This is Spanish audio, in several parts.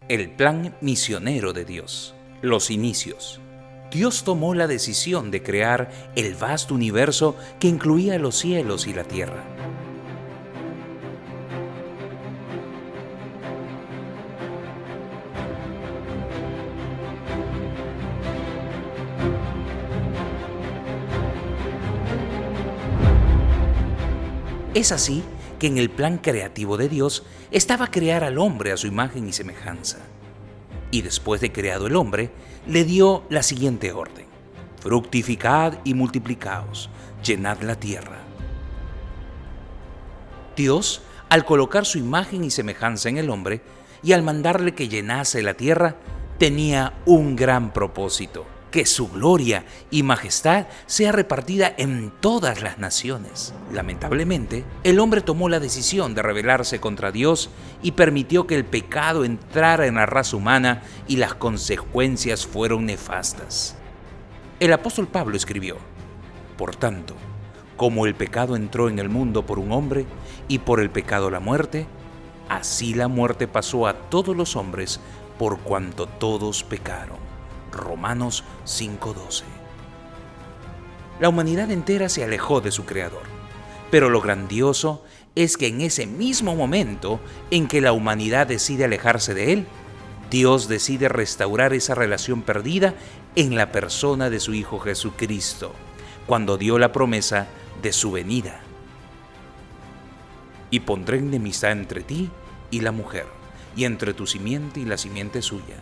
El plan misionero de Dios. Los inicios. Dios tomó la decisión de crear el vasto universo que incluía los cielos y la tierra. Es así que en el plan creativo de Dios estaba crear al hombre a su imagen y semejanza. Y después de creado el hombre, le dio la siguiente orden: fructificad y multiplicaos, llenad la tierra. Dios, al colocar su imagen y semejanza en el hombre y al mandarle que llenase la tierra, tenía un gran propósito: que su gloria y majestad sea repartida en todas las naciones. Lamentablemente, el hombre tomó la decisión de rebelarse contra Dios y permitió que el pecado entrara en la raza humana, y las consecuencias fueron nefastas. El apóstol Pablo escribió: por tanto, como el pecado entró en el mundo por un hombre y por el pecado la muerte, así la muerte pasó a todos los hombres por cuanto todos pecaron. Romanos 5:12. La humanidad entera se alejó de su Creador, pero lo grandioso es que en ese mismo momento en que la humanidad decide alejarse de Él, Dios decide restaurar esa relación perdida en la persona de su Hijo Jesucristo, cuando dio la promesa de su venida. Y pondré enemistad entre ti y la mujer, y entre tu simiente y la simiente suya.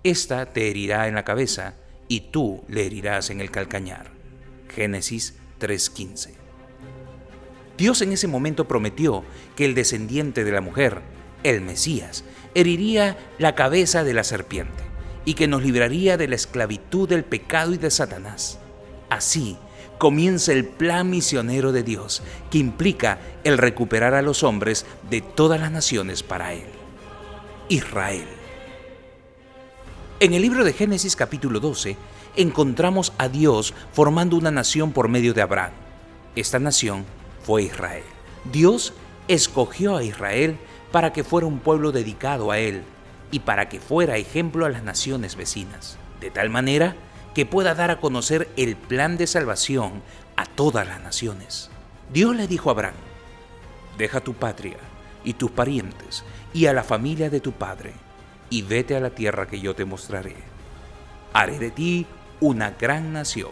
Esta te herirá en la cabeza, y tú le herirás en el calcañar. Génesis 3:15. Dios en ese momento prometió que el descendiente de la mujer, el Mesías, heriría la cabeza de la serpiente, y que nos libraría de la esclavitud del pecado y de Satanás. Así comienza el plan misionero de Dios, que implica el recuperar a los hombres de todas las naciones para Él. Israel. En el libro de Génesis capítulo 12 encontramos a Dios formando una nación por medio de Abraham. Esta nación fue Israel. Dios escogió a Israel para que fuera un pueblo dedicado a Él y para que fuera ejemplo a las naciones vecinas, de tal manera que pueda dar a conocer el plan de salvación a todas las naciones. Dios le dijo a Abraham: deja tu patria y tus parientes y a la familia de tu padre, y vete a la tierra que yo te mostraré. Haré de ti una gran nación.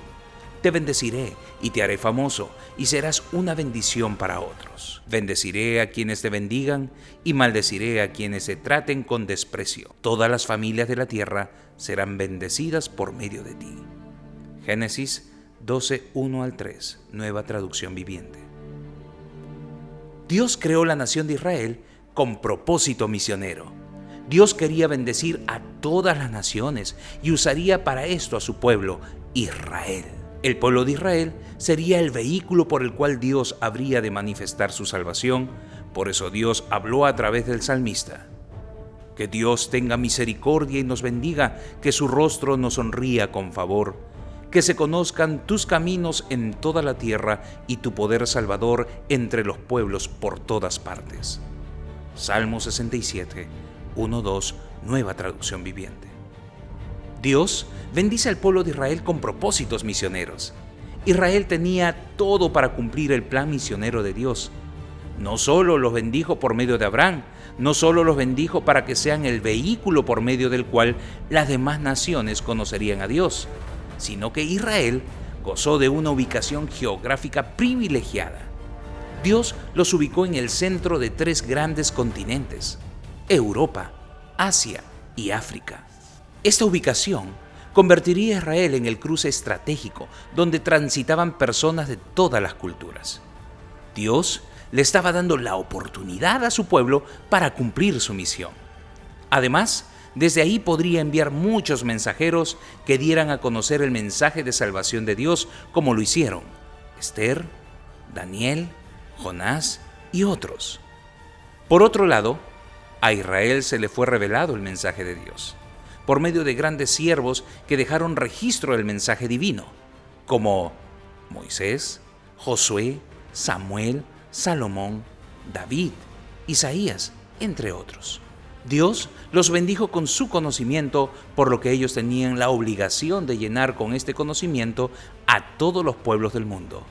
Te bendeciré y te haré famoso, y serás una bendición para otros. Bendeciré a quienes te bendigan y maldeciré a quienes se traten con desprecio. Todas las familias de la tierra serán bendecidas por medio de ti. Génesis 12:1-3, Nueva Traducción Viviente. Dios creó la nación de Israel con propósito misionero. Dios quería bendecir a todas las naciones y usaría para esto a su pueblo, Israel. El pueblo de Israel sería el vehículo por el cual Dios habría de manifestar su salvación. Por eso Dios habló a través del salmista: que Dios tenga misericordia y nos bendiga, que su rostro nos sonría con favor, que se conozcan tus caminos en toda la tierra y tu poder salvador entre los pueblos por todas partes. Salmo 67, 1-2, Nueva Traducción Viviente. Dios bendice al pueblo de Israel con propósitos misioneros. Israel tenía todo para cumplir el plan misionero de Dios. No solo los bendijo por medio de Abraham, no solo los bendijo para que sean el vehículo por medio del cual las demás naciones conocerían a Dios, sino que Israel gozó de una ubicación geográfica privilegiada. Dios los ubicó en el centro de 3 grandes continentes: Europa, Asia y África. Esta ubicación convertiría a Israel en el cruce estratégico donde transitaban personas de todas las culturas. Dios le estaba dando la oportunidad a su pueblo para cumplir su misión. Además, desde ahí podría enviar muchos mensajeros que dieran a conocer el mensaje de salvación de Dios, como lo hicieron Esther, Daniel, Jonás y otros. Por otro lado, a Israel se le fue revelado el mensaje de Dios por medio de grandes siervos que dejaron registro del mensaje divino, como Moisés, Josué, Samuel, Salomón, David, Isaías, entre otros. Dios los bendijo con su conocimiento, por lo que ellos tenían la obligación de llenar con este conocimiento a todos los pueblos del mundo,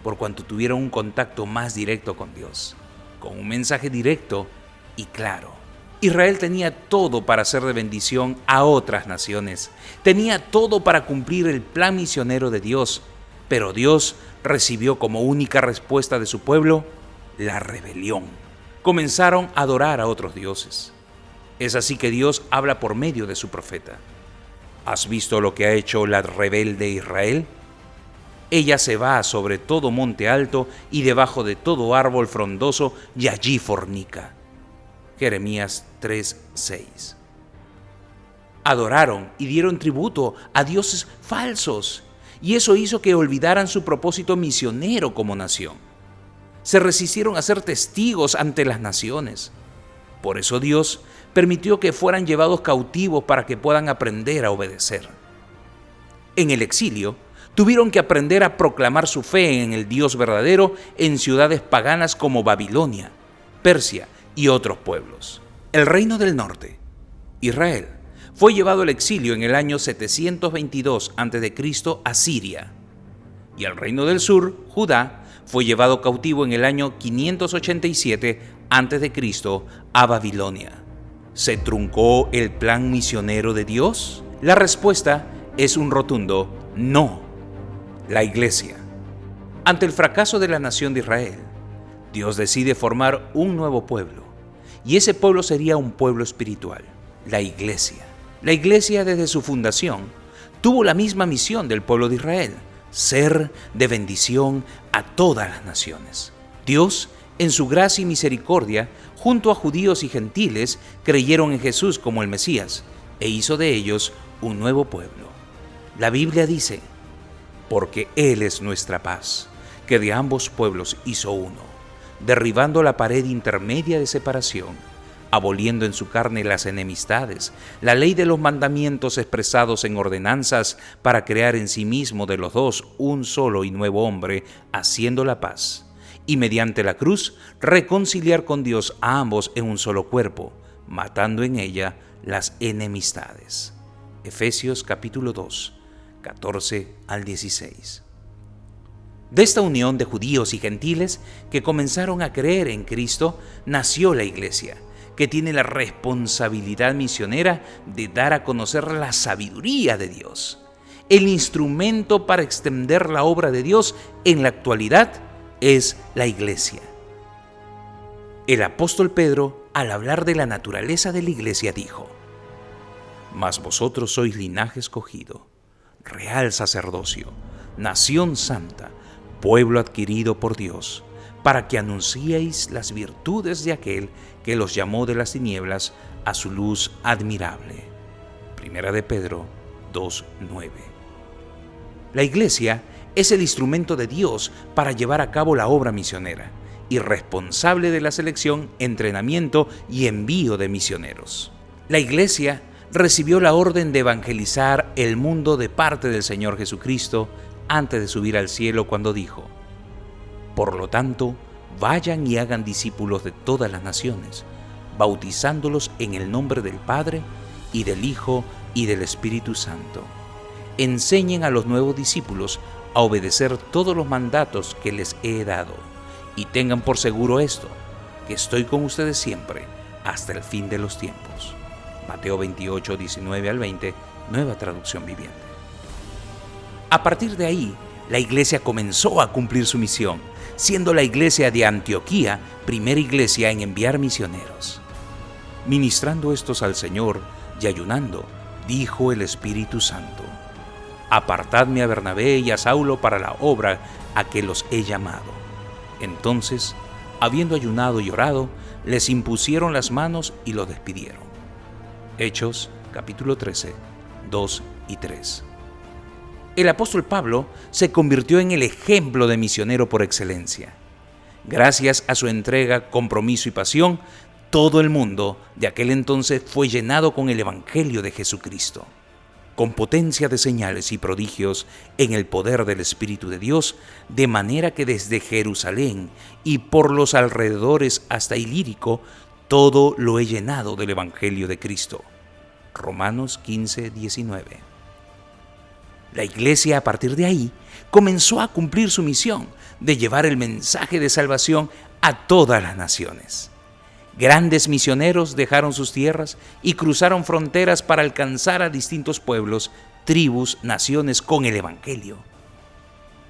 por cuanto tuvieron un contacto más directo con Dios, con un mensaje directo y claro. Israel tenía todo para ser de bendición a otras naciones, tenía todo para cumplir el plan misionero de Dios, pero Dios recibió como única respuesta de su pueblo la rebelión. Comenzaron a adorar a otros dioses. Es así que Dios habla por medio de su profeta. ¿Has visto lo que ha hecho la rebelde Israel? Ella se va sobre todo monte alto y debajo de todo árbol frondoso y allí fornica. Jeremías 3:6. Adoraron y dieron tributo a dioses falsos, y eso hizo que olvidaran su propósito misionero como nación. Se resistieron a ser testigos ante las naciones. Por eso Dios permitió que fueran llevados cautivos para que puedan aprender a obedecer. En el exilio, tuvieron que aprender a proclamar su fe en el Dios verdadero en ciudades paganas como Babilonia, Persia y otros pueblos. El reino del norte, Israel, fue llevado al exilio en el año 722 a.C. a Siria, y el reino del sur, Judá, fue llevado cautivo en el año 587 a.C. a Babilonia. ¿Se truncó el plan misionero de Dios? La respuesta es un rotundo no. La Iglesia. Ante el fracaso de la nación de Israel, Dios decide formar un nuevo pueblo, y ese pueblo sería un pueblo espiritual, la Iglesia. La Iglesia, desde su fundación, tuvo la misma misión del pueblo de Israel: ser de bendición a todas las naciones. Dios, en su gracia y misericordia, junto a judíos y gentiles, creyeron en Jesús como el Mesías e hizo de ellos un nuevo pueblo. La Biblia dice: porque Él es nuestra paz, que de ambos pueblos hizo uno, derribando la pared intermedia de separación, aboliendo en su carne las enemistades, la ley de los mandamientos expresados en ordenanzas, para crear en sí mismo de los dos un solo y nuevo hombre, haciendo la paz, y mediante la cruz reconciliar con Dios a ambos en un solo cuerpo, matando en ella las enemistades. Efesios capítulo 2, 14 al 16. De esta unión de judíos y gentiles que comenzaron a creer en Cristo, nació la Iglesia, que tiene la responsabilidad misionera de dar a conocer la sabiduría de Dios. El instrumento para extender la obra de Dios en la actualidad es la Iglesia. El apóstol Pedro, al hablar de la naturaleza de la Iglesia, dijo: mas vosotros sois linaje escogido, real sacerdocio, nación santa, pueblo adquirido por Dios, para que anunciéis las virtudes de aquel que los llamó de las tinieblas a su luz admirable. Primera de Pedro 2:9. La Iglesia es el instrumento de Dios para llevar a cabo la obra misionera y responsable de la selección, entrenamiento y envío de misioneros. La Iglesia recibió la orden de evangelizar el mundo de parte del Señor Jesucristo antes de subir al cielo, cuando dijo: por lo tanto, vayan y hagan discípulos de todas las naciones, bautizándolos en el nombre del Padre, y del Hijo, y del Espíritu Santo. Enseñen a los nuevos discípulos a obedecer todos los mandatos que les he dado, y tengan por seguro esto, que estoy con ustedes siempre, hasta el fin de los tiempos. Mateo 28, 19 al 20, Nueva Traducción Viviente. A partir de ahí, la Iglesia comenzó a cumplir su misión, siendo la Iglesia de Antioquía primera iglesia en enviar misioneros. Ministrando estos al Señor y ayunando, dijo el Espíritu Santo: apartadme a Bernabé y a Saulo para la obra a que los he llamado. Entonces, habiendo ayunado y orado, les impusieron las manos y los despidieron. Hechos capítulo 13, 2 y 3. El apóstol Pablo se convirtió en el ejemplo de misionero por excelencia. Gracias a su entrega, compromiso y pasión, todo el mundo de aquel entonces fue llenado con el Evangelio de Jesucristo. Con potencia de señales y prodigios en el poder del Espíritu de Dios, de manera que desde Jerusalén y por los alrededores hasta Ilírico, todo lo he llenado del Evangelio de Cristo. Romanos 15:19. La iglesia a partir de ahí comenzó a cumplir su misión de llevar el mensaje de salvación a todas las naciones. Grandes misioneros dejaron sus tierras y cruzaron fronteras para alcanzar a distintos pueblos, tribus, naciones con el Evangelio.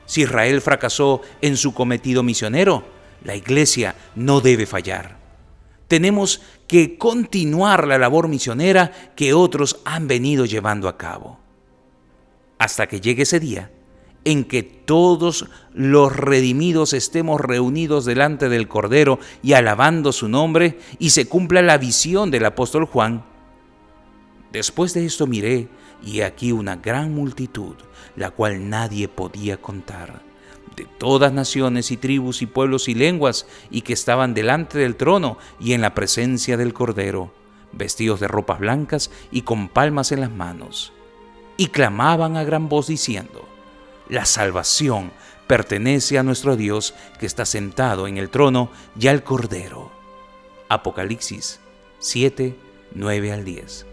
Si Israel fracasó en su cometido misionero, la iglesia no debe fallar. Tenemos que continuar la labor misionera que otros han venido llevando a cabo. Hasta que llegue ese día en que todos los redimidos estemos reunidos delante del Cordero y alabando su nombre, y se cumpla la visión del apóstol Juan. Después de esto miré, y aquí una gran multitud, la cual nadie podía contar, de todas naciones y tribus y pueblos y lenguas, y que estaban delante del trono y en la presencia del Cordero, vestidos de ropas blancas y con palmas en las manos. Y clamaban a gran voz diciendo: la salvación pertenece a nuestro Dios que está sentado en el trono y al Cordero. Apocalipsis 7, 9 al 10.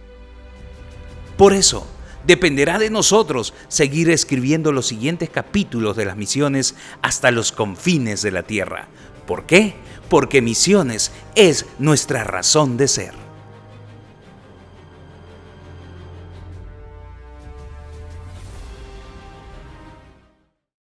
Por eso, dependerá de nosotros seguir escribiendo los siguientes capítulos de las misiones hasta los confines de la tierra. ¿Por qué? Porque misiones es nuestra razón de ser.